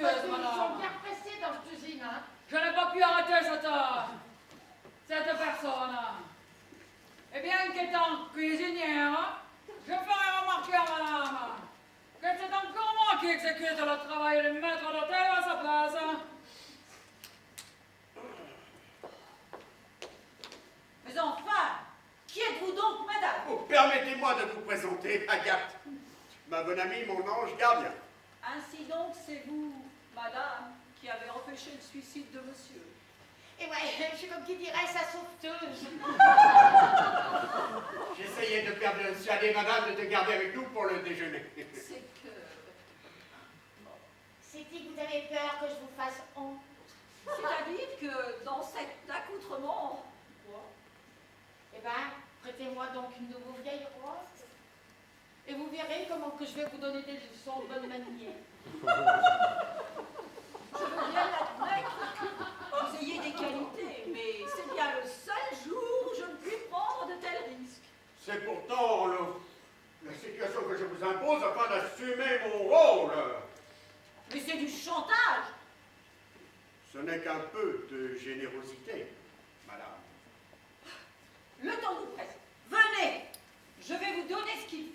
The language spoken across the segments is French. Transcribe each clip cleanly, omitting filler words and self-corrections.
excuse, Ils sont madame. bien pressés dans cette usine, hein. Je n'ai pas pu arrêter cette personne. Eh bien, qu'étant cuisinière, je ferai remarquer à madame que c'est encore moi qui exécute le travail du maître d'hôtel à sa place. Mais enfin, qui êtes-vous donc, madame? Oh, permettez-moi de vous présenter Agathe, ma bonne amie, mon ange gardien. Ainsi donc, c'est vous, madame, qui avez empêché le suicide de monsieur. Et ouais, je suis comme qui dirait sa sauveteuse. J'essayais de persuader madame de te garder avec nous pour le déjeuner. C'est que... C'est-il que vous avez peur que je vous fasse honte? C'est-à-dire que dans cet accoutrement... Quoi? Eh ben, prêtez-moi donc une de vos vieilles roses. Et vous verrez comment que je vais vous donner des leçons de bonne manière. Je veux bien admettre que vous ayez des qualités, mais c'est bien le seul jour où je ne puis prendre de tels risques. C'est pourtant la situation que je vous impose afin d'assumer mon rôle. Mais c'est du chantage. Ce n'est qu'un peu de générosité, madame. Le temps nous presse. Venez, je vais vous donner ce qu'il faut.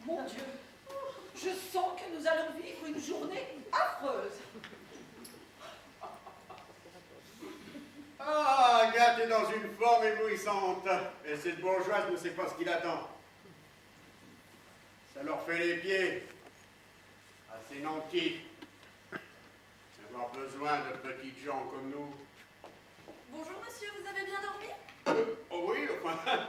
Mon Dieu, je sens que nous allons vivre une journée affreuse. Ah, Agathe est dans une forme éblouissante. Et cette bourgeoise ne sait pas ce qu'il attend. Ça leur fait les pieds à ces nantis d'avoir besoin de petites gens comme nous. Bonjour monsieur, vous avez bien dormi? Oh oui, enfin,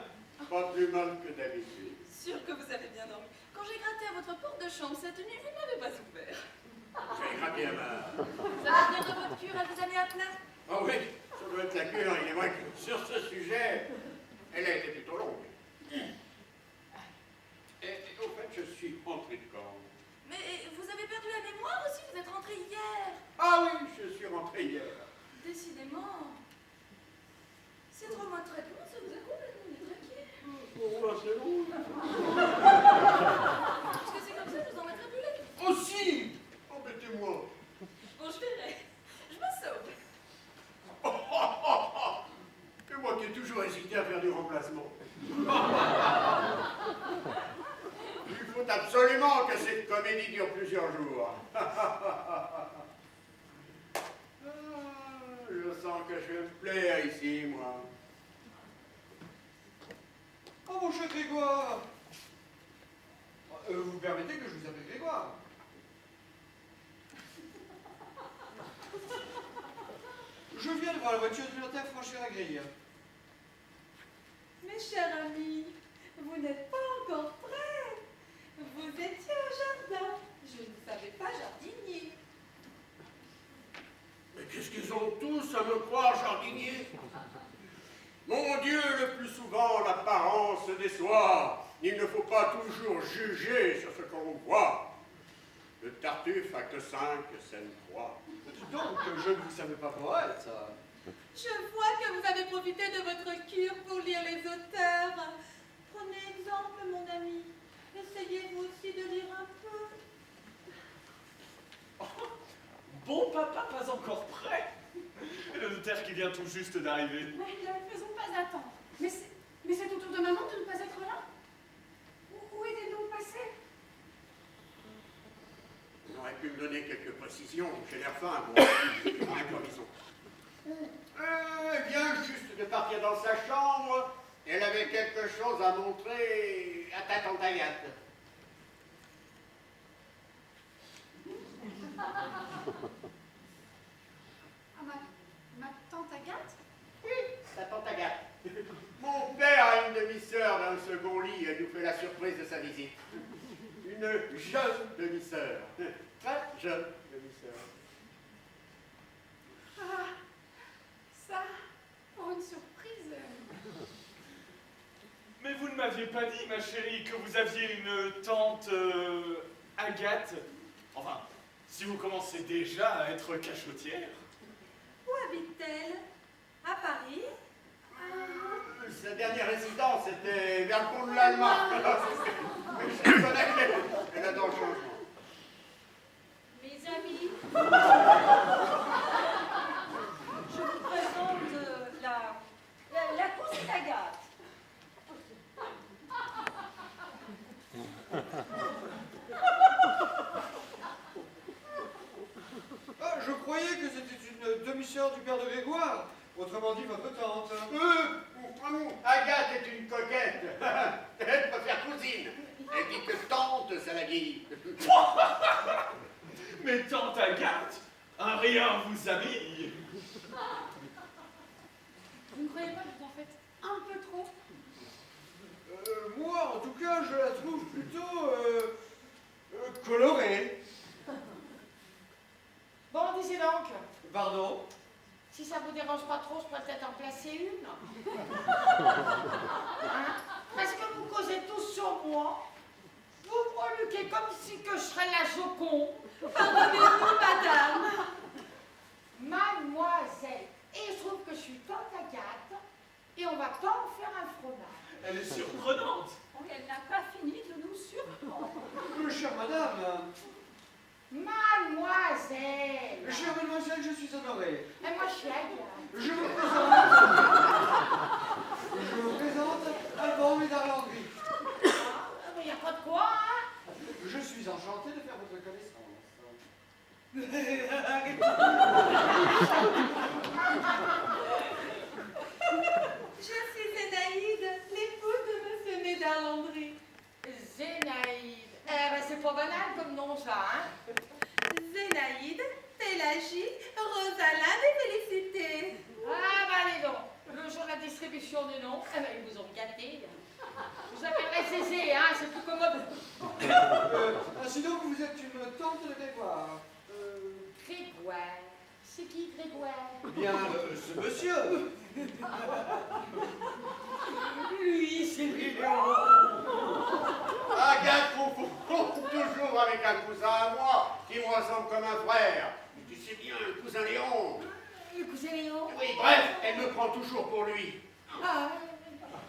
pas plus mal que d'habitude. Sûr que vous avez bien dormi. Quand j'ai gratté à votre porte de chambre cette nuit, vous ne m'avez pas ouvert. J'ai gratté à ma... Ça va venir de votre cure, elle vous a mis à plat? Ah oui, ça doit être la cure. Il est vrai que sur ce sujet, elle a été plutôt longue. Et au fait, je suis rentré de quand? Mais vous avez perdu la mémoire aussi, vous êtes rentré hier. Ah oui, je suis rentré hier. Décidément. C'est 3 mois de traitement, ça vous a complètement détraqué. Oh, c'est long. Parce que c'est comme ça, je vous en mettrai plus la Oh si! Embêtez-moi. Bon, je verrai. Je me sauve. Oh, oh, oh, oh. Et moi qui ai toujours hésité à faire du remplacement. Il faut absolument que cette comédie dure plusieurs jours. Je sens que je vais me plaire ici, moi. Oh, mon cher Grégoire! Vous permettez que je vous appelle Grégoire? Je viens de voir la voiture du notaire franchir la grille. Mes chers amis, vous n'êtes pas encore prêts. Vous étiez au jardin. Je ne savais pas jardinier. Mais qu'est-ce qu'ils ont tous à me croire jardinier? Mon Dieu, le plus souvent, l'apparence déçoit. Il ne faut pas toujours juger sur ce qu'on voit. Le Tartuffe, acte 5, scène 3. Dites donc, je ne vous savais pas poète. Je vois que vous avez profité de votre cure pour lire les auteurs. Prenez exemple, mon ami. Essayez vous aussi de lire un peu. Bon papa, pas encore prêt. Le notaire qui vient tout juste d'arriver. Mais ne faisons pas attendre. Mais c'est au tour de maman de ne pas être là. Où est-elle donc passée? On aurait pu me donner quelques précisions. J'ai l'air faim, bon. Improvisons. Elle vient juste de partir dans sa chambre. Elle avait quelque chose à montrer à ta tante Agathe. Ah, ma tante Agathe? Oui, ta tante Agathe. Mon père a une demi-sœur dans le second lit. Elle nous fait la surprise de sa visite. Une jeune demi-sœur. Très jeune demi-sœur. Ah, ça, pour une surprise. Mais vous ne m'aviez pas dit, ma chérie, que vous aviez une tante Agathe. Enfin, si vous commencez déjà à être cachotière. Où habite-t-elle? À Paris? sa dernière résidence était vers le pont de l'Allemagne. Je la connais, elle adore le changement. Mes amis, je vous présente la cousine Agathe. Ah, je croyais que c'était une demi-sœur du père de Grégoire. Autrement dit, votre tante. Agathe est une coquette. Elle préfère cousine. Elle dit que tante, ça la vieillit. Mais tante Agathe, un rien vous habille. Vous ne croyez pas que vous en faites un peu trop? Moi, en tout cas, je la trouve plutôt colorée. Bon, disez donc, Pardon? si ça vous dérange pas trop, je pourrais peut-être en placer une. Hein? Parce que vous causez tous sur moi. Vous me reluquez comme si que je serais la Joconde. Pardonnez-nous, madame. Mademoiselle. Et il se trouve que je suis tante Agathe. Et on va pas en faire un fromage. Elle est surprenante. Oh, elle n'a pas fini de nous surprendre. Chère madame. Mademoiselle. Chère mademoiselle, je suis honoré. Et moi, je suis Agathe. Je vous présente Alban et d'Arlandry. Il n'y a pas de quoi, hein? Je suis enchanté de faire votre connaissance. Je suis Zénaïde, l'épouse de Monsieur Médard-Landry. Zénaïde. Eh ben, c'est pas banal comme nom, ça, hein? Zénaïde, Pélagie, Rosalinde et Félicité. Ah, bah, allez donc. Le jour de la distribution des noms, eh ben, ils vous ont gâté. Vous appellerez Zézé, hein? C'est plus commode. Ainsi donc, vous êtes une tante de Grégoire. Grégoire. C'est qui, Grégoire? Bien, ce monsieur. Lui, c'est mignon. Agathe confond toujours avec un cousin à moi qui me ressemble comme un frère. Tu sais bien, le cousin Léon. Le cousin Léon? Oui, bref, elle me prend toujours pour lui. Ah,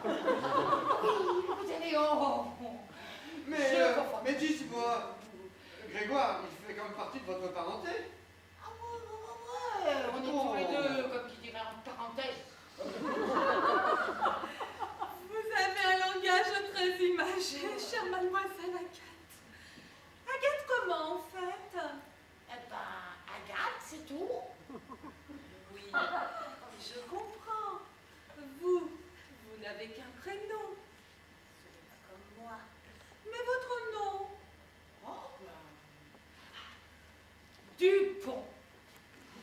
oui, le cousin Léon. Mais dites-moi, Grégoire, il fait comme partie de votre parenté. Ah, ouais, on est tous les deux, comme qui dirait en parenthèse. Vous avez un langage très imagé, chère mademoiselle Agathe. Agathe comment, en fait? Eh ben, Agathe, c'est tout. Oui, je comprends. Vous n'avez qu'un prénom. Ce n'est pas comme moi. Mais votre nom? Oh, ben. Dupont.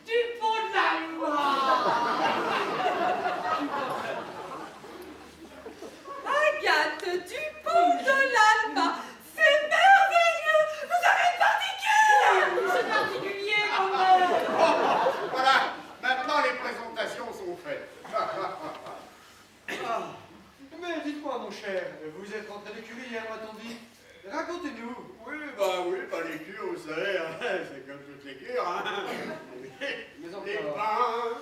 Dupont de la Loire. Agathe Dupont de l'Alma. C'est merveilleux. Vous avez une particule. C'est particulier, quand même. Voilà, maintenant les présentations sont faites. Ah, mais dites-moi, mon cher, vous êtes rentré d'écurie hier, m'a-t-on dit? Racontez-nous. Oui, les cures, vous savez, hein, c'est comme toutes les cures. Hein. Mais encore. Les pains,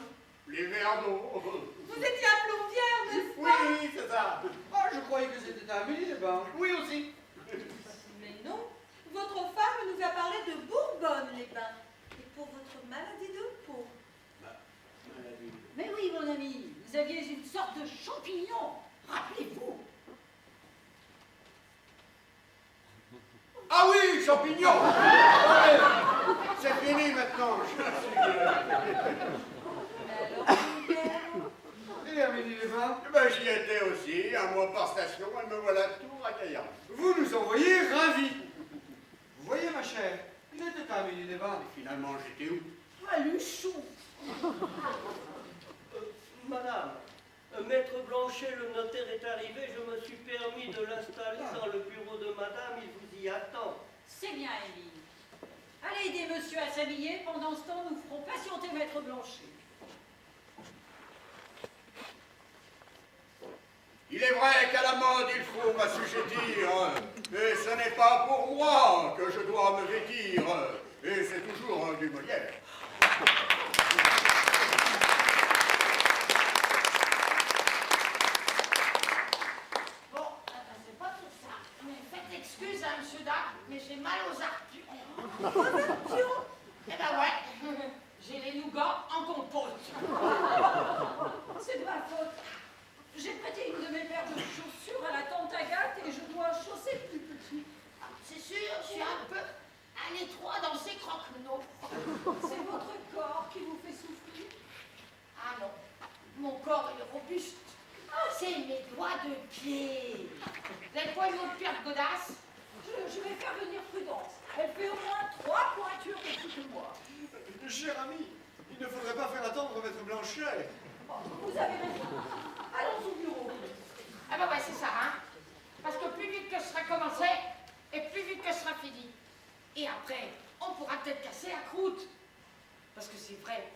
les verres d'eau. Vous étiez à Plombières, n'est-ce pas? Oui, c'est ça. Ah, je croyais que c'était à Amélie, les bains. Oui aussi. Mais non, votre femme nous a parlé de Bourbonne-les-Bains. Et pour votre maladie de peau. Mais oui, mon ami, vous aviez une sorte de champignon. Rappelez-vous. Ah oui, champignons. Ouais, c'est fini maintenant. Et Amélie, les bains? Ben, j'y étais aussi, un mois par station, et me voilà tout racaillant. Vous nous envoyez ravis. Vous voyez, ma chère, il était à Amélie, les bains. Finalement, j'étais où? Ah, Luchon. Madame, Maître Blanchet, le notaire est arrivé, je me suis permis de l'installer dans le bureau de madame, il vous y attend. C'est bien, Émile. Allez aider monsieur à s'habiller. Pendant ce temps, nous ferons patienter Maître Blanchet. Il est vrai qu'à la mode, il faut m'assujettir, et ce n'est pas pour moi que je dois me vêtir, et c'est toujours du Molière. Eh ben ouais, j'ai les nougats en compote. C'est de ma faute. J'ai prêté une de mes paires de chaussures à la tante Agathe et je dois chausser plus petit. C'est sûr, je suis un peu à l'étroit dans ces croque-noix. C'est votre corps qui vous fait souffrir. Ah non, mon corps est robuste. C'est mes doigts de pied. Vous avez pas une autre pierre godasse? Je vais faire venir Prudence. Elle fait au moins 3 pointures de plus que moi. Cher ami, il ne faudrait pas faire attendre Maître Blanchet. Oh, vous avez raison. Allons au bureau. Ah bah ouais, c'est ça, hein. Parce que plus vite que ce sera commencé, et plus vite que ce sera fini. Et après, on pourra peut-être casser la croûte. Parce que c'est vrai,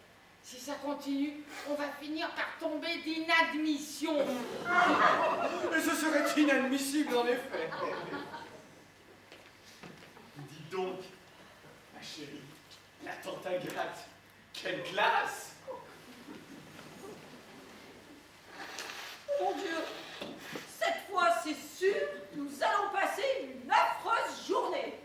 si ça continue, on va finir par tomber d'inadmission. Et ce serait inadmissible, en effet. Dites donc, ma chérie, la tante Agathe, quelle classe! Mon Dieu, cette fois c'est sûr, nous allons passer une affreuse journée.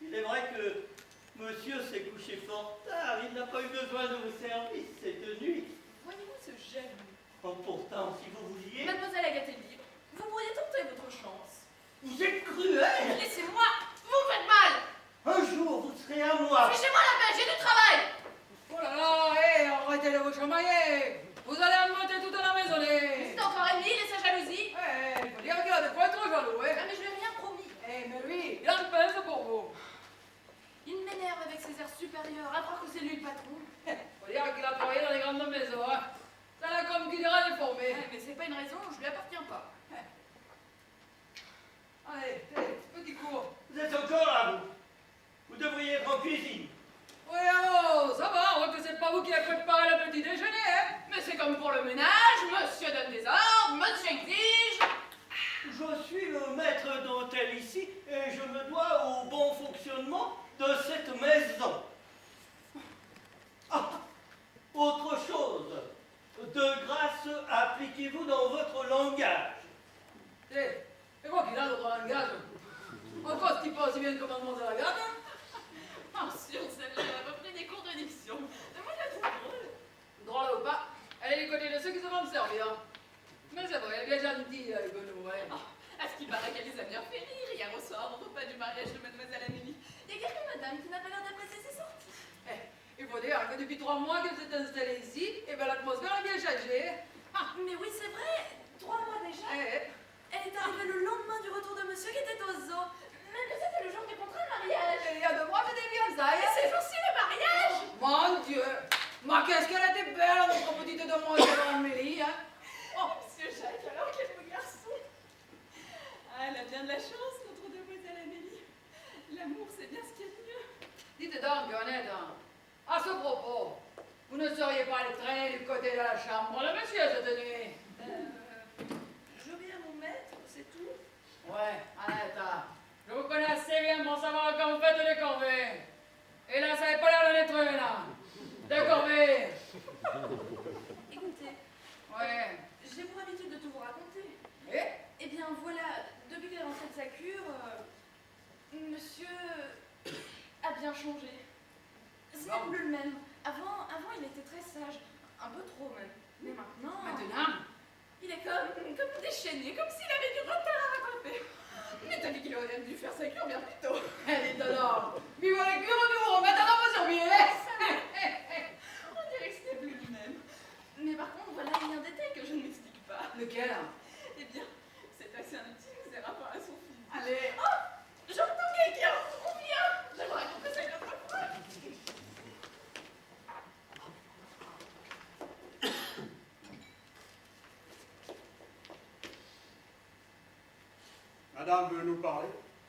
Il est vrai que monsieur s'est couché fort tard. Il n'a pas eu besoin de vos services cette nuit. Voyez-vous ce jeune? Oh, pourtant, si vous vouliez... Mademoiselle Agathe est libre. Vous pourriez tenter votre chance. Vous êtes cruel. Laissez-moi. Vous faites mal. Un jour, vous serez à moi. Fichez-moi la paix, j'ai du travail. Oh là là, hé, arrêtez de vous chamailler. Vous allez monter toute la maison, C'est encore Émile et sa jalousie. Eh, il faut dire qu'il a de quoi être jaloux, Ah, hein. mais je lui ai rien promis. Eh, mais lui, il en pense pour vous. Il m'énerve avec ses airs supérieurs, à croire que c'est lui le patron. Faut dire qu'il a travaillé dans les grandes maisons, hein. Ça l'a comme qui dira déformé. Mais c'est pas une raison, je lui appartiens pas. Allez, petit cours. Vous êtes encore là, vous. Vous devriez être en cuisine. Oui, oh, ça va, on voit que c'est pas vous qui avez préparé le petit déjeuner, hein. Mais c'est comme pour le ménage, monsieur donne des ordres, monsieur exige. Je suis le maître d'hôtel ici et je me dois au bon fonctionnement de cette maison. Ah, autre chose. De grâce, appliquez-vous dans votre langage. C'est quoi qu'il a notre langage? Encore ce qui passe aussi bien que mademoiselle Agathe, hein. Oh, sur celle-là, elle a repris des cours de diction. Mais moi, je la trouve drôle. Drôle ou pas, elle est du côté de ceux qui se vont servir. Mais c'est vrai, elle est bien gentille avec nous, ouais. Oh, à ce qui paraît qu'elle les a bien fait rire hier au soir au repas du mariage de mademoiselle Amélie. Il y a quelques madames qui n'a pas l'air d'apprécier ses sorties. Il faut dire que depuis 3 mois qu'elle s'est installée ici, et ben l'atmosphère a bien changé. Ah, mais oui, c'est vrai. 3 mois déjà. Elle était bien de la chance, notre demoiselle Amélie. L'amour, c'est bien ce qu'il y a de mieux. Dites donc, Gonette, à ce propos, vous ne seriez pas allé traîner du côté de la chambre, le monsieur, cette nuit? Je vais à mon maître, c'est tout. Ouais, Annette, je vous connais assez bien pour savoir quand vous faites des corvées. Et là, ça n'avait pas l'air d'en être une, là. Des corvées. Écoutez, Ouais. j'ai pour habitude de tout vous raconter. Et Eh bien voilà, depuis qu'il est rentré de sa cure, monsieur a bien changé. Ce n'est Bon. plus le même. Avant, il était très sage, un peu trop même. Mais maintenant, maintenant? il est comme déchaîné, comme s'il avait du retard à rattraper. Mais t'as dit qu'il aurait dû faire sa cure bien plus tôt. Elle est alors. Vive les cures du monde, maintenant pas sur pied. On dirait que ce n'est plus le même. Mais par contre, voilà, il y a un détail que je ne m'explique pas. Lequel? Eh bien, c'est assez intime, ses rapports à son fils. Allez. Oh, j'entends quelqu'un. On vient. J'aimerais raconter ça une autre fois. Madame veut nous parler.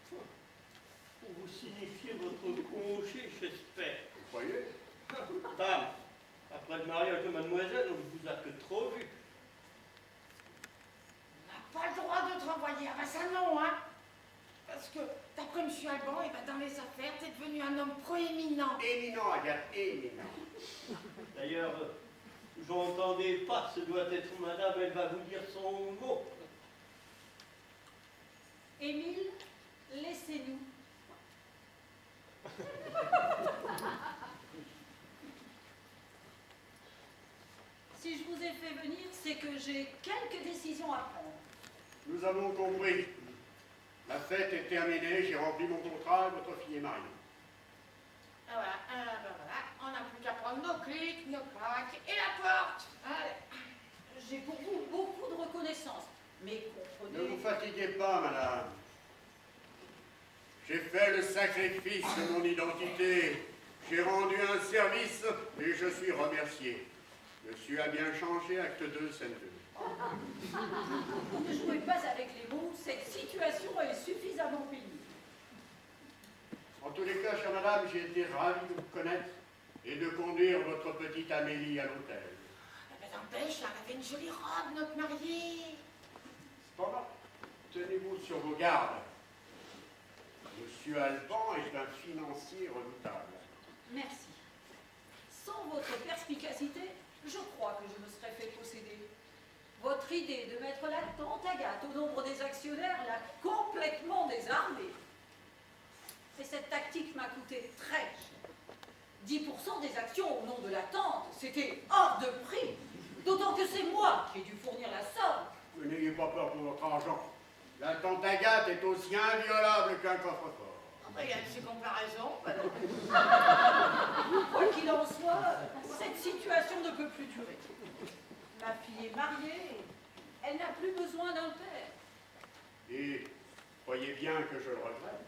Pour vous signifier votre congé, j'espère. Vous croyez? Dame, après le mariage de mademoiselle, on ne vous a que trop vu. On n'a pas le droit de te renvoyer à Vassalon, hein? Parce que, d'après M. Alban, eh ben, dans les affaires, t'es devenu un homme proéminent. Éminent, Agathe, éminent. D'ailleurs, j'entendais pas, ce doit être madame, elle va vous dire son mot. Émile, laissez-nous. Si je vous ai fait venir, c'est que j'ai quelques décisions à prendre. Nous avons compris. La fête est terminée, j'ai rempli mon contrat, votre fille est mariée. Ah voilà, ben voilà, on n'a plus qu'à prendre nos clics, nos claques et la porte. Allez. J'ai pour vous beaucoup de reconnaissance, mais Ne comprenez... vous fatiguez pas, madame. J'ai fait le sacrifice de mon identité. J'ai rendu un service et je suis remercié. Monsieur a bien changé, acte 2, scène 2. Ne jouez pas avec les mots, cette situation est suffisamment pénible. En tous les cas, chère madame, j'ai été ravi de vous connaître et de conduire votre petite Amélie à l'hôtel. Eh ben n'empêche, elle avait une jolie robe, notre mariée. Cependant, tenez-vous sur vos gardes. Monsieur Alban est un financier redoutable. Merci. Sans votre perspicacité, je crois que je me serais fait posséder. Votre idée de mettre la tante Agathe au nombre des actionnaires l'a complètement désarmée. Et cette tactique m'a coûté très cher. 10% des actions au nom de la tante, c'était hors de prix. D'autant que c'est moi qui ai dû fournir la somme. Vous n'ayez pas peur pour votre argent. La tante Agathe est aussi inviolable qu'un coffre-fort. Regarde ces comparaisons. Quoi qu'il en soit, cette situation ne peut plus durer. Ma fille est mariée, elle n'a plus besoin d'un père. Et croyez bien que je le regrette.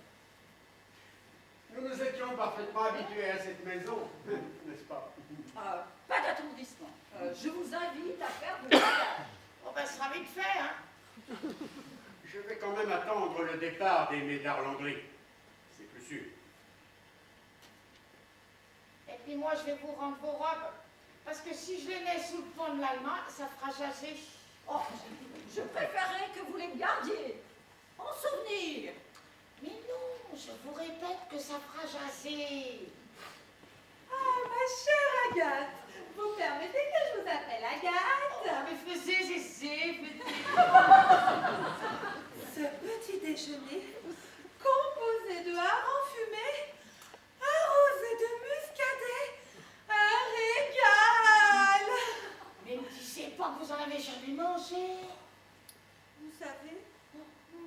Nous nous étions parfaitement habitués à cette maison, n'est-ce pas? Pas d'attendrissement. Je vous invite à faire de bagage. Bon ben, ce sera vite fait, hein. Je vais quand même attendre le départ des Médard Landry. C'est plus sûr. Et puis moi, je vais vous rendre vos robes. Parce que si je les mets sous le pont de l'Allemagne, ça fera jaser. Oh, je préférerais que vous les gardiez en souvenir. Mais non, je vous répète que ça fera jaser. Ah, ma chère Agathe, vous permettez que je vous appelle Agathe? Oh, mais faisez, Ce petit déjeuner, composé de harengs fumés, arrosé de muscadet, un régal! Mais ne disiez pas que vous en avez jamais mangé. Vous savez,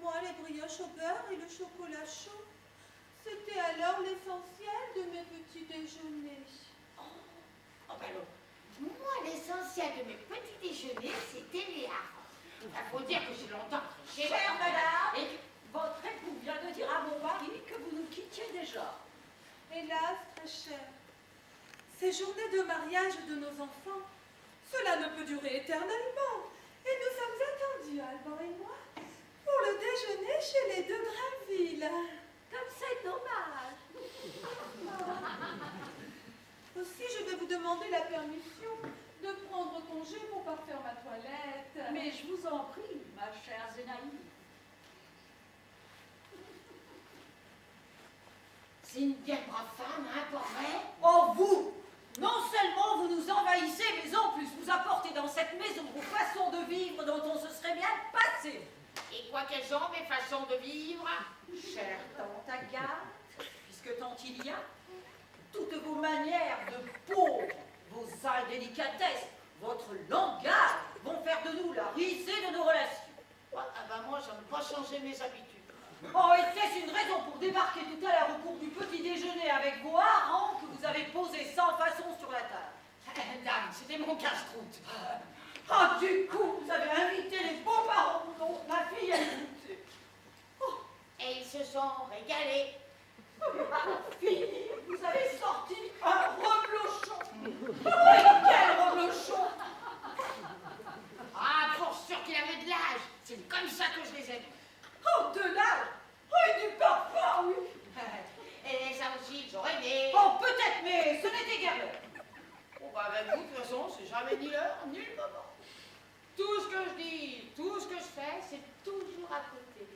moi, les brioches au beurre et le chocolat chaud, c'était alors l'essentiel de mes petits déjeuners. Oh ben alors, moi, l'essentiel de mes petits déjeuners, c'était les harengs. Il faut dire que j'ai longtemps triché. Chère madame, votre époux vient de dire à mon mari que vous nous quittiez déjà. Hélas, très cher, ces journées de mariage de nos enfants, cela ne peut durer éternellement. Et nous sommes attendus, Alban et moi, pour le déjeuner chez les Comme c'est dommage. Aussi, je vais vous demander la permission de prendre congé pour parfaire ma toilette. Mais je vous en prie, ma chère Zénaïde. C'est une bien brave femme, hein, pas vrai? Oh, vous! Non seulement vous nous envahissez, mais en plus vous apportez dans cette maison vos façons de vivre dont on se serait bien passé. Et quoi qu'elles ont, mes façons de vivre? Chère tante Agathe, puisque tant il y a, toutes vos manières de pauvre, vos indélicatesses, votre langage vont faire de nous la risée de nos relations. Ah bah moi, j'aime pas changer mes habitudes. Oh, était-ce une raison pour débarquer tout à l'heure au cours du petit déjeuner avec vos harengs que vous avez posés sans façon sur la table? Dame, c'était mon casse-croûte. Oh, du coup, vous avez invité les beaux-parents dont ma fille a goûté. Oh, Et ils se sont régalés. fille, vous avez sorti un reblochon. Oui, quel reblochon! Ah, pour sûr qu'il avait de l'âge. C'est comme ça que je les aime. Oh, de l'âge! Oh, et du parfum, oui! Et ça aussi, j'aurais aimé. Oh, peut-être, mais ce n'était guère l'heure. Bon, bah, avec vous, de toute façon, c'est jamais ni l'heure, ni le moment. Tout ce que je dis, tout ce que je fais, c'est toujours à côté.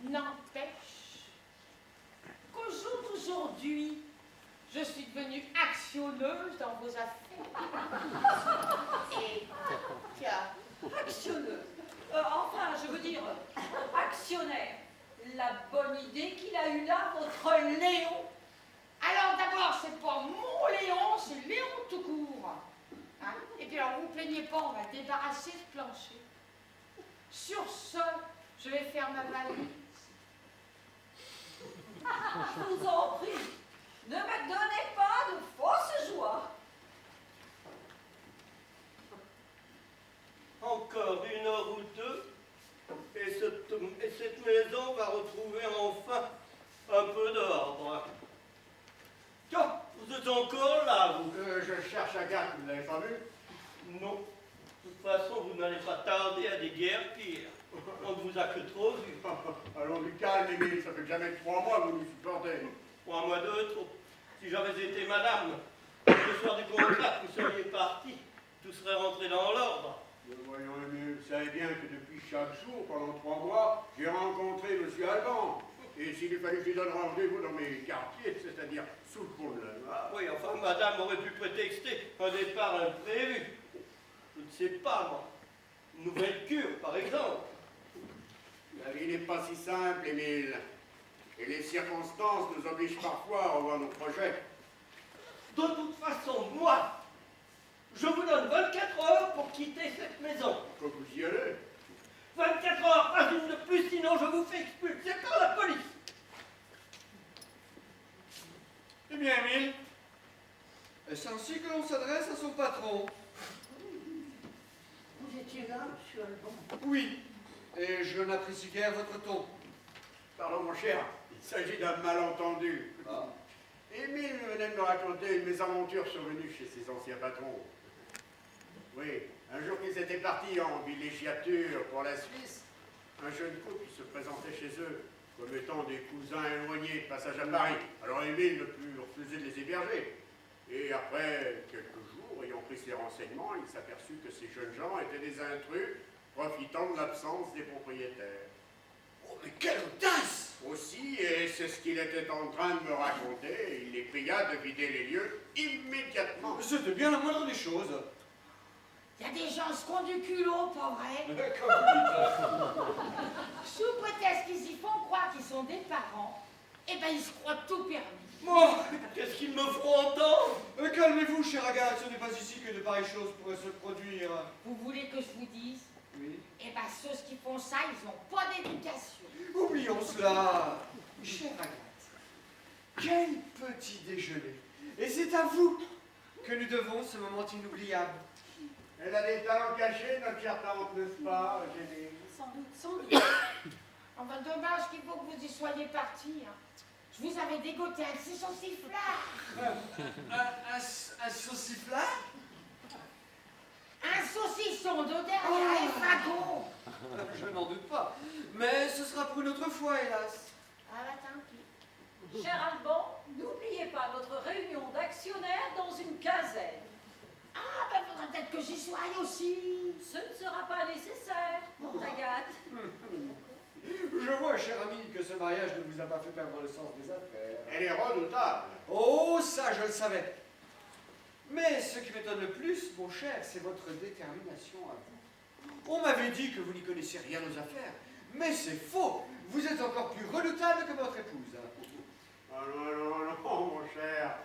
N'empêche qu'au jour d'aujourd'hui, je suis devenue actionneuse dans vos affaires. Et tiens, Actionneuse. Enfin, je veux dire, actionnaire. La bonne idée qu'il a eue là, votre Léon. alors d'abord, c'est pas mon Léon, c'est Léon tout court. Hein? Et puis alors, vous ne plaignez pas, on va débarrasser ce plancher. Sur ce, je vais faire ma valise. Je vous en prie, ne me donnez pas de fausses joies. Encore 1 heure ou 2, et cette maison va retrouver enfin un peu d'ordre. Tiens, vous êtes encore là, vous? Je cherche Agathe, vous l'avez pas vu? Non. De toute façon, vous n'allez pas tarder à des guerres pires. On ne vous a que trop vu. Allons du calme, Émile, ça fait jamais 3 mois que vous nous supportez. 3 mois de trop. Si j'avais été madame, le soir du contrat, vous seriez parti. Tout serait rentré dans l'ordre. Voyons, Émile, vous savez bien que depuis chaque jour, pendant 3 mois, j'ai rencontré M. Alban. Et s'il fallait que je lui donne rendez-vous dans mes quartiers, c'est-à-dire sous le pont de la Loire. Oui, enfin, madame aurait pu prétexter un départ imprévu. Je ne sais pas, moi. Une nouvelle cure, par exemple. La vie n'est pas si simple, Émile. Et les circonstances nous obligent parfois à revoir nos projets. De toute façon, moi, je vous donne 24 heures pour quitter cette maison. Pourquoi vous y allez? 24 heures, pas une de plus, sinon je vous fais expulser par la police. Eh bien, Émile, est-ce ainsi que l'on s'adresse à son patron? vous étiez là, monsieur Alban? Oui, et je n'apprécie guère votre ton. Pardon, mon cher, il s'agit d'un malentendu. Ah. Émile venait de me raconter une mésaventure survenue chez ses anciens patrons. Oui, un jour qu'ils étaient partis en villégiature pour la Suisse, un jeune couple se présentait chez eux comme étant des cousins éloignés de passage à Paris. Alors Émile ne put refuser de les héberger. Et après quelques jours, ayant pris ses renseignements, il s'aperçut que ces jeunes gens étaient des intrus profitant de l'absence des propriétaires. Oh, mais quelle audace! Aussi, et c'est ce qu'il était en train de me raconter, il les pria de vider les lieux immédiatement. C'était bien la moindre des choses. Il y a des gens qui ont du culot, pas vrai? Comme vous dites. Sous prétexte qu'ils y font croire qu'ils sont des parents, eh ben ils se croient tout permis. Bon, Qu'est-ce qu'ils me feront entendre? calmez-vous, chère Agathe, ce n'est pas ici que de pareilles choses pourraient se produire. Vous voulez que je vous dise? Oui. Eh ben ceux qui font ça, ils n'ont pas d'éducation. Oublions cela. Chère Agathe, quel petit déjeuner. Et c'est à vous que nous devons ce moment inoubliable. Elle a des talents cachés, notre chère tante, n'est-ce pas, Eugénie? Sans doute, sans doute. Enfin, dommage qu'il faut que vous y soyez partis. Hein. Je vous avais dégoté un petit sauciflard. Un sauciflard? Un saucisson d'Audergha et fagot. Je n'en doute pas. Mais ce sera pour une autre fois, hélas. Ah bah tant pis. Cher Alban, n'oubliez pas notre réunion d'actionnaires dans une quinzaine. Ah bah faudra peut-être que j'y sois aussi. Ce ne sera pas nécessaire, mon Agathe. Je vois, cher ami, que ce mariage ne vous a pas fait perdre le sens des affaires. Elle est redoutable. Oh, ça, je le savais. Mais ce qui m'étonne le plus, mon cher, c'est votre détermination à vous. On m'avait dit que vous n'y connaissiez rien aux affaires. Mais c'est faux. Vous êtes encore plus redoutable que votre épouse. Ah non, mon cher.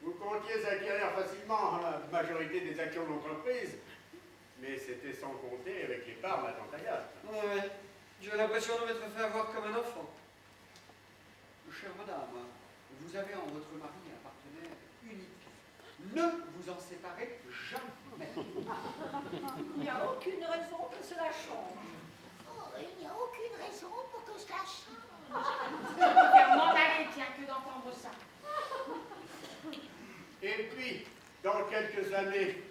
Vous comptiez acquérir facilement la majorité des actions de l'entreprise. Mais c'était sans compter avec l'épargne à tante Agathe. Ouais, j'ai l'impression de m'être fait avoir comme un enfant. Chère madame, vous avez en votre mari un partenaire unique. Ne vous en séparez jamais. Il n'y a aucune raison que cela change. Oh, il n'y a aucune raison pour que je la change. Je vais faire m'en aller, tiens, que d'entendre ça. Et puis, dans quelques années,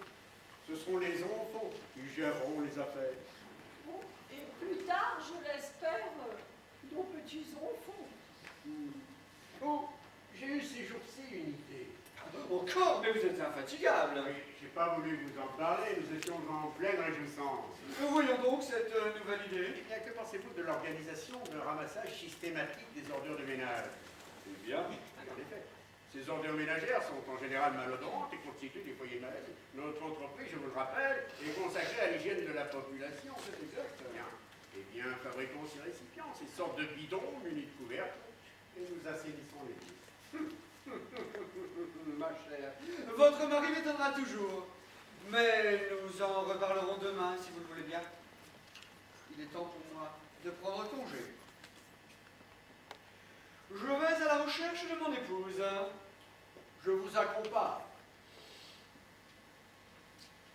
ce seront les enfants qui géreront les affaires. Bon, et plus tard, je l'espère, nos petits-enfants. Oh, j'ai eu ces jours-ci une idée. Encore, mais vous êtes infatigable. Oui, j'ai pas voulu vous en parler, nous étions en pleine réjouissance. Voyons donc cette nouvelle idée. Eh bien, que pensez-vous de l'organisation de ramassage systématique des ordures de ménage? Eh bien, En effet, ces ordures ménagères sont en général malodorantes et constituent des foyers maladies. Notre entreprise, je vous le rappelle, est consacrée à l'hygiène de la population. C'est exact. Eh bien, fabriquons ces récipients, ces sortes de bidons munis de couvercles, et nous assainissons les lits. Ma chère, votre mari m'étonnera toujours. Mais nous en reparlerons demain, si vous le voulez bien. Il est temps pour moi de prendre congé. Je vais à la recherche de mon épouse. Je vous accompagne.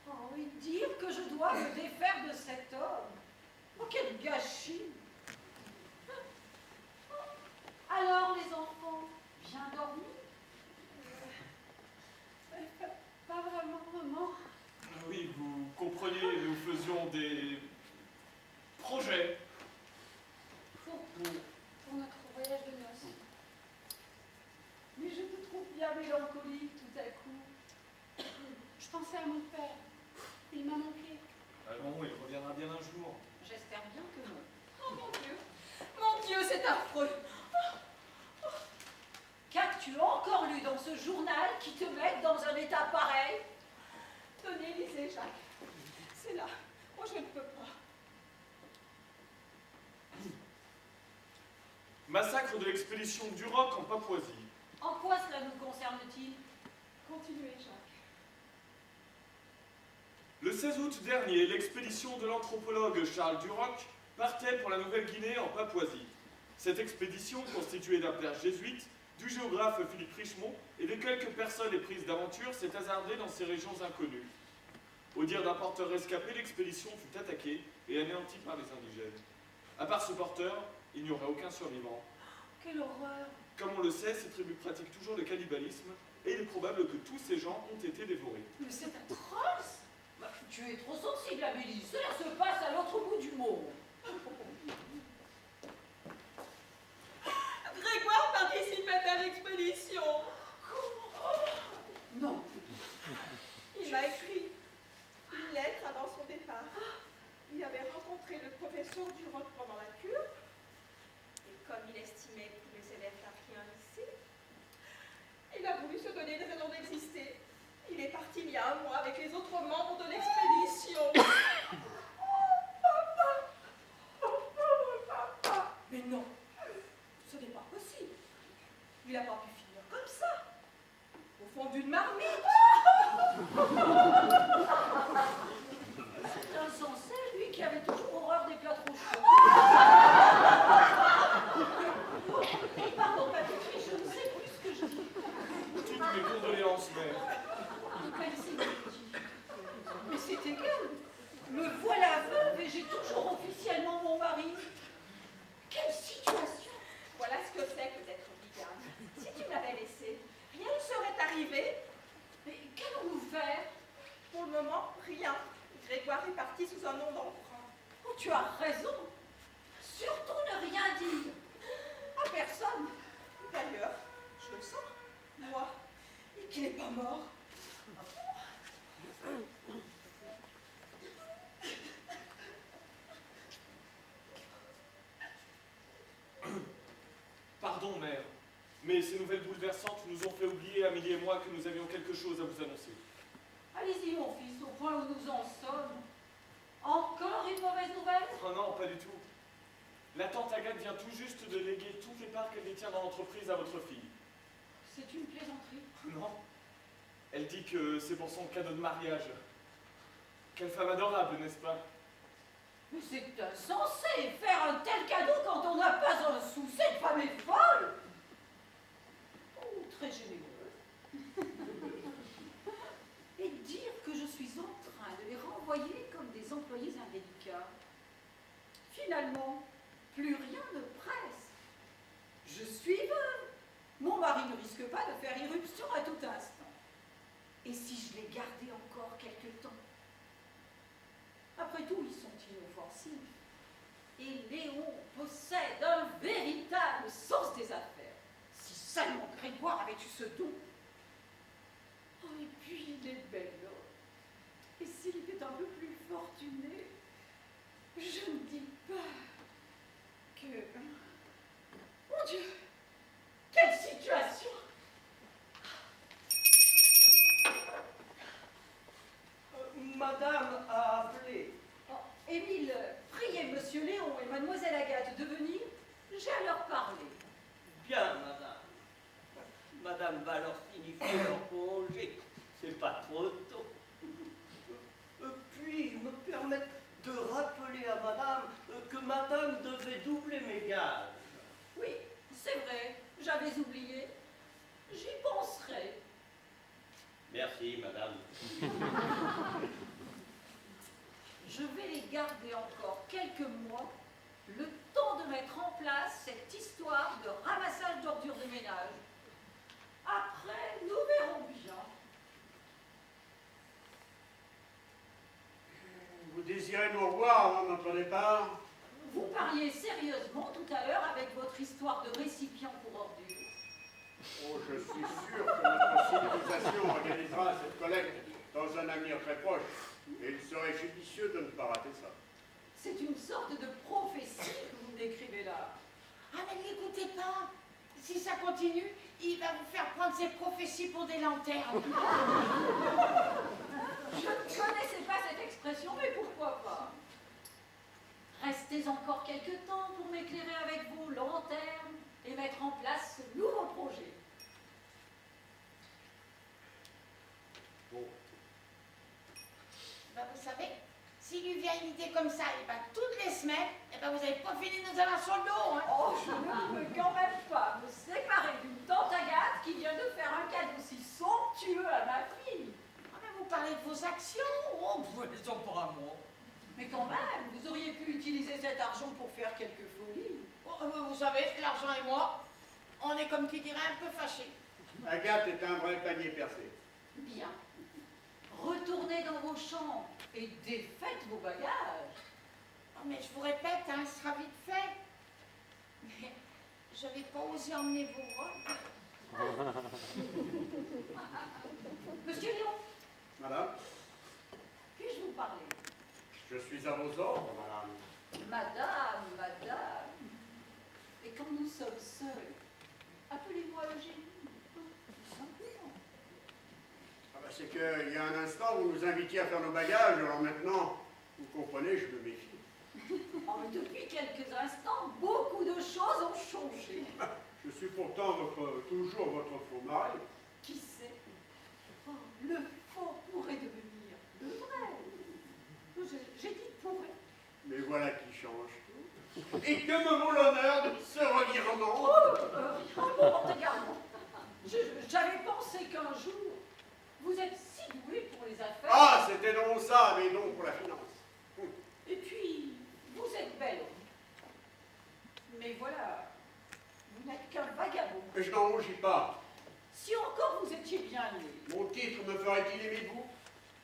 Oh oui, dire que je dois me défaire de cet homme. Oh, quel gâchis. Alors, les enfants, bien dormis? Pas vraiment, maman. oui, vous comprenez, nous faisions des projets. Pour notre voyage de noces. Mais je te trouve bien mélancolique tout à coup. Je pensais à mon père. Il m'a manqué. Allons, il reviendra bien un jour. J'espère bien que non. Oh mon Dieu! Mon Dieu, c'est affreux! Qu'as-tu encore lu dans ce journal qui te met dans un état pareil? Tenez, lisez, Jacques. C'est là. Moi, je ne peux pas. Massacre de l'expédition Duroc en Papouasie. En quoi cela nous concerne-t-il? Continuez, Jacques. Le 16 août dernier, l'expédition de l'anthropologue Charles Duroc partait pour la Nouvelle-Guinée en Papouasie. Cette expédition, constituée d'un père jésuite, du géographe Philippe Richemont et de quelques personnes éprises d'aventure, s'est hasardée dans ces régions inconnues. Au dire d'un porteur rescapé, l'expédition fut attaquée et anéantie par les indigènes. À part ce porteur, il n'y aurait aucun survivant. Quelle horreur! Comme on le sait, ces tribus pratiquent toujours le cannibalisme et il est probable que tous ces gens ont été dévorés. Mais c'est atroce! Bah, tu es trop sensible, Amélie. Cela se passe à l'autre bout du monde. Grégoire participait à l'expédition. Non. Il m'a écrit une lettre avant son départ. Il avait rencontré le professeur Duroc pendant la cure. Et comme il estimait que tous les élèves n'avaient rien lycée, il a voulu se donner une raison d'exister. Il est parti il y a un mois avec les autres membres de l'expédition. Mais non, ce n'est pas possible. Il n'a pas pu finir comme ça. Au fond d'une marmite. C'est insensé, lui qui avait toujours horreur des plats trop chauds. Pardon, Patrick, je ne sais plus ce que je dis. Toutes mes condoléances, mère. Mais c'est égal. Me voilà veuve et j'ai toujours officiellement mon mari. Quelle situation! Voilà ce que c'est que d'être bigame. Si tu m'avais laissé, rien ne serait arrivé. Mais qu'allons-nous faire? Mais ces nouvelles bouleversantes nous ont fait oublier, Amélie et moi, que nous avions quelque chose à vous annoncer. Allez-y, mon fils, au point où nous en sommes. Encore une mauvaise nouvelle? Oh non, pas du tout. La tante Agathe vient tout juste de léguer toutes les parts qu'elle détient dans l'entreprise à votre fille. C'est une plaisanterie. Non. Elle dit que c'est pour son cadeau de mariage. Quelle femme adorable, n'est-ce pas? Mais c'est insensé, faire un tel cadeau quand on n'a pas un sou. Cette femme est folle. Oh, très généreuse. Et dire que je suis en train de les renvoyer comme des employés indélicats. Finalement, plus rien ne presse. Je suis veuve. Mon mari ne risque pas de faire irruption à tout instant. Et si je les gardais encore quelque temps? Après tout, ils sont inoffensifs. Et Léon possède un véritable sens des affaires. Si seulement Grégoire avait eu ce don. Oh, et puis il est bel homme. Et s'il était un peu plus fortuné, je ne dis pas que... Mon Dieu, quelle situation! Madame a appelé. Oh, Émile, priez Monsieur Léon et Mademoiselle Agathe de venir. J'ai à leur parler. Bien, madame. Madame va leur signifier leur congé. C'est pas trop tôt. Puis-je me permettre de rappeler à madame que madame devait doubler mes gages? Oui, c'est vrai, j'avais oublié. J'y penserai. Merci, madame. Je vais les garder encore quelques mois, le temps de mettre en place cette histoire de ramassage d'ordures de ménage. Après, nous verrons bien. Vous désirez nous revoir avant notre départ? Vous parliez sérieusement tout à l'heure avec votre histoire de récipient pour ordures. Oh, je suis sûr que notre civilisation organisera cette collecte dans un avenir très proche. Et il serait judicieux de ne pas rater ça. C'est une sorte de prophétie que vous décrivez là. Ah, mais n'écoutez pas. Si ça continue, il va vous faire prendre ses prophéties pour des lanternes. Je ne connaissais pas cette expression, mais pourquoi pas? Restez encore quelque temps pour m'éclairer avec vos lanternes et mettre en place ce nouveau projet. Bon. Ben, vous savez, s'il lui vient une idée comme ça, et ben, toutes les semaines, et ben, vous n'avez pas fini de nous avoir sur le dos. Hein. Oh, je ne peux quand même pas me séparer d'une tante Agathe qui vient de faire un cadeau si somptueux à ma fille. Ah, mais vous parlez de vos actions. Oh, vous les en pour amour. Mais quand même, vous auriez pu utiliser cet argent pour faire quelques folies. Oh, vous savez, l'argent et moi, on est comme qui dirait un peu fâchés. Agathe est un vrai panier percé. Bien. Retournez dans vos chambres et défaites vos bagages. Oh, mais je vous répète, hein, ce sera vite fait. Mais je n'avais pas osé emmener vos robes. Monsieur Léon, Madame, puis-je vous parler? je suis à vos ordres, madame. Madame. Et quand nous sommes seuls, appelez-moi Eugénie. Tout simplement. Ah bah, c'est qu'il y a un instant, vous nous invitiez à faire nos bagages, alors maintenant, vous comprenez, je me méfie. Oh, mais depuis quelques instants, beaucoup de choses ont changé. Je suis pourtant toujours votre faux mari. Qui sait? Oh, le faux pourrait devenir le vrai. J'ai dit pourrait. Mais voilà qui change tout. Et que me vaut l'honneur de ce revirement? Un moment également. J'avais pensé qu'un jour, vous êtes si doué pour les affaires. Ah, c'était donc ça, mais non pour la finance. Et puis, vous êtes belle. Mais voilà, vous n'êtes qu'un vagabond. Mais je n'en rougis pas. Si encore vous étiez bien né. Mon titre me ferait-il aimer de vous?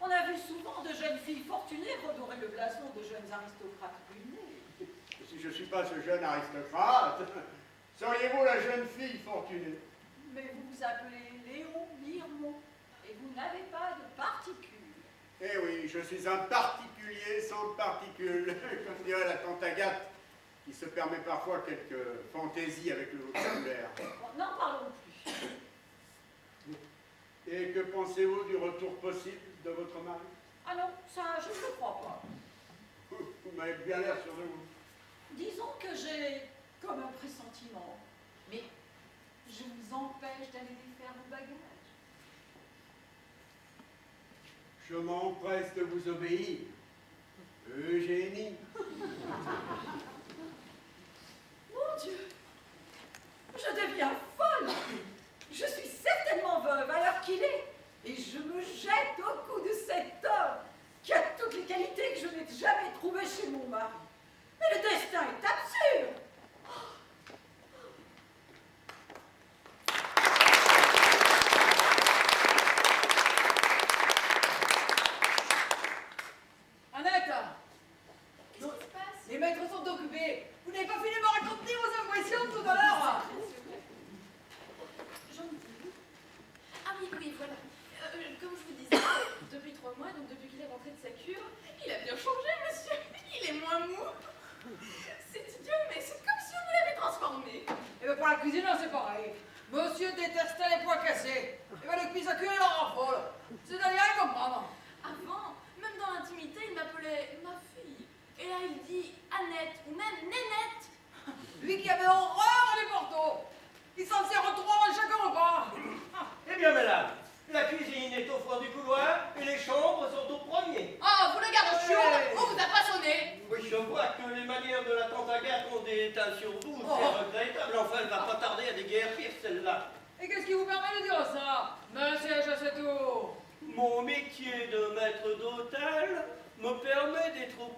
On a vu souvent de jeunes filles fortunées redorer le blason de jeunes aristocrates ruinés. Et si je ne suis pas ce jeune aristocrate, seriez-vous la jeune fille fortunée? Mais vous vous appelez Léon Mirmont et vous n'avez pas de particules. Eh oui, je suis un particulier sans particules, comme dirait la tante Agathe, qui se permet parfois quelques fantaisies avec le vocabulaire. Bon, n'en parlons plus. Et que pensez-vous du retour possible de votre mari? Ah non, ça, je ne le crois pas. Vous m'avez bien l'air sûr de vous. Disons que j'ai comme un pressentiment. Mais je vous empêche d'aller défaire vos bagages. Je m'empresse de vous obéir. Eugénie. Mon Dieu, je deviens folle. Je suis certainement veuve à l'heure qu'il est. Et je me jette au cou de cet homme qui a toutes les qualités que je n'ai jamais trouvées chez mon mari. Mais le destin est absurde. Annette, Qu'est-ce qui se passe? les maîtres sont occupés. Vous n'avez pas fini de me raconter vos impressions tout à l'heure? Ah oui, oui, voilà. Comme je vous disais, depuis 3 mois, donc depuis qu'il est rentré de sa cure, il a bien changé, monsieur. Il est moins mou. C'est idiot, mais c'est comme si on l'avait transformé. Et bien pour la cuisine, c'est pareil. Monsieur détestait les pois cassés. Et bien le cuisse à cuire, il en raffole. C'est d'ailleurs comme maman. Avant, même dans l'intimité, il m'appelait ma fille. Et là, il dit Annette ou même Nénette. Lui qui avait horreur des portos. Il s'en sert 3 à chaque repas. Eh bien, madame, la cuisine est au fond du couloir et les chambres sont au premier. Ah, vous le gardez chaude, on vous a pas sonné. Oui, je vois que les manières de la tante Agathe ont des teintes sur vous, Oh. c'est regrettable. Enfin, elle va pas tarder à déguerpir celle-là. Et qu'est-ce qui vous permet de dire ça? Monsieur, je sais tout. Mon métier de maître d'hôtel me permet d'être au